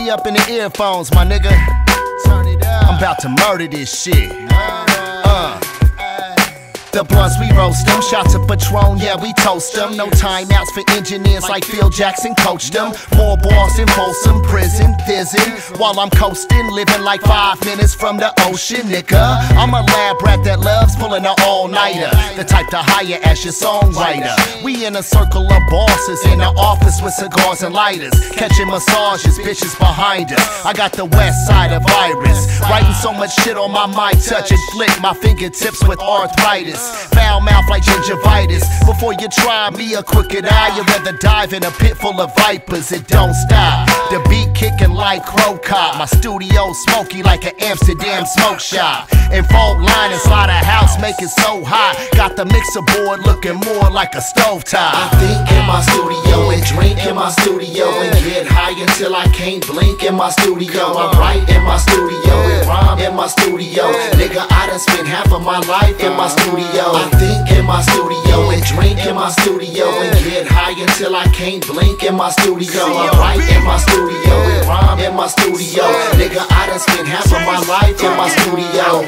me up in the earphones, my nigga. Turn it up. I'm about to murder this shit. The blunts, we roast them. Shots of Patron, yeah, we toast them. No timeouts for engineers like Phil Jackson coached them. More bars in Folsom Prison, fizzing while I'm coasting, living like 5 minutes from the ocean, nigga. I'm a lab rat that loves pulling an all-nighter, the type to hire as your songwriter. We in a circle of bosses in the office with cigars and lighters, catching massages, bitches behind us. I got the west side of virus, writing so much shit on my mind, touch and flick my fingertips with arthritis. Foul mouth like gingivitis. Before you try me a crooked eye, you'd rather dive in a pit full of vipers. It don't stop. The beat kicking like Crow Cop. My studio smoky like an Amsterdam smoke shop. And fault line and slaughterhouse make it so hot. Got the mixer board looking more like a stovetop. I think in my studio and drink in my studio and get high until I can't blink in my studio. I write in my studio and rhyme in my studio. Nigga, I done spent half of my life in my studio. I think in my studio and drink in my studio and get high until I can't blink in my studio. I write in my studio and rhyme in my studio. Nigga, I done spent half of my life in my studio.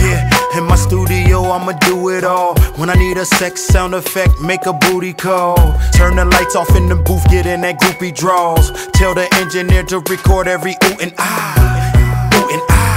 Yeah, in my studio I'ma do it all. When I need a sex sound effect, make a booty call. Turn the lights off in the booth, get in that groupie draws. Tell the engineer to record every ooh and ah, ooh and ah.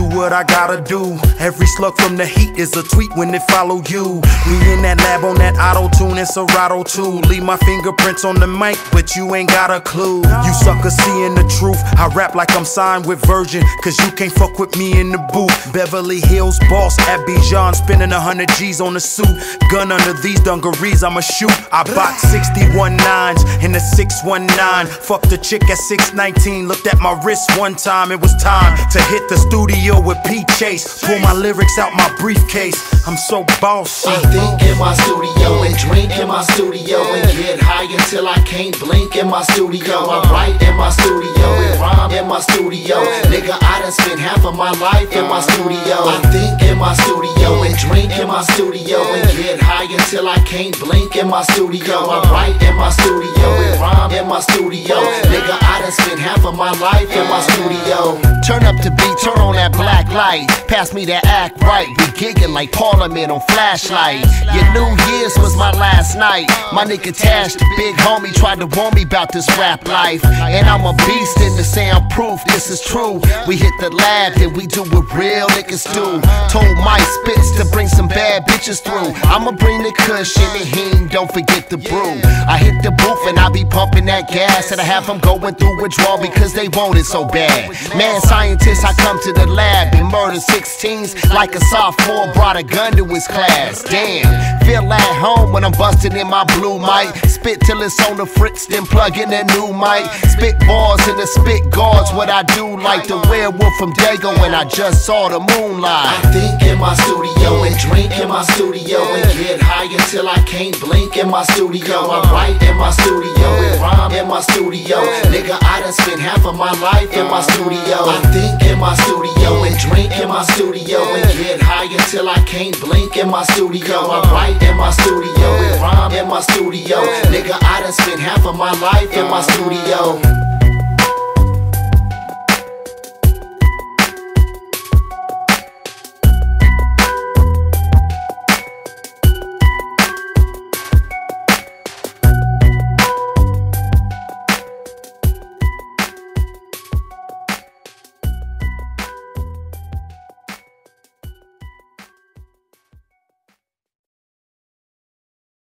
What I gotta do. Every slug from the heat is a tweet when it follow you. We in that lab on that auto-tune and Serato too. Leave my fingerprints on the mic, but you ain't got a clue. You suckers seeing the truth. I rap like I'm signed with Virgin, cause you can't fuck with me in the booth. Beverly Hills boss, Abidjan, spending 100 G's on the suit. Gun under these dungarees, I'ma shoot. I bought 61 nines in the 619. Fucked a chick at 619. Looked at my wrist one time, it was time to hit the studio with P. Chase. Pull my lyrics out my briefcase. I'm so bossy. I think in my studio and drink in my studio and get high until I can't blink in my studio. I write in my studio and rhyme in my studio. Nigga, I done spent half of my life in my studio. I think in my studio and drink in my studio and get high until I can't blink in my studio. I write in my studio and rhyme in my studio. Nigga, I done spent half of my life in my studio. Turn up the beat, turn on that black light. Pass me that act right. We gigging like Parliament on flashlight. Your New Year's was my last night. My nigga Tash, the big homie, tried to warn me about this rap life. And I'm a beast in the soundproof, this is true. We hit the lab, then we do what real niggas do. Told Mike Spitz to bring some bad bitches through. I'ma bring the kush and the heen, don't forget the brew. I hit the booth and I be pumping that gas, and I have them going through withdrawal because they want it so bad. Man scientist, I come to the lab and murder 16s like a sophomore brought a gun to his class. Damn, feel at home when I'm busting in my blue mic. Spit till it's on the fritz, then plug in a new mic. Spit bars in the spit guards, what I do like the werewolf from Dago when I just saw the moonlight. I think in my studio and drink in my studio and get high until I can't blink in my studio. I write in my studio and rhyme in my studio. Nigga, I done spent half of my life in my studio. I think in my studio and drink in my studio and get high until I can't blink in my studio. I write in my studio and rhyme in my studio. Nigga, I done spent half of my life in my studio.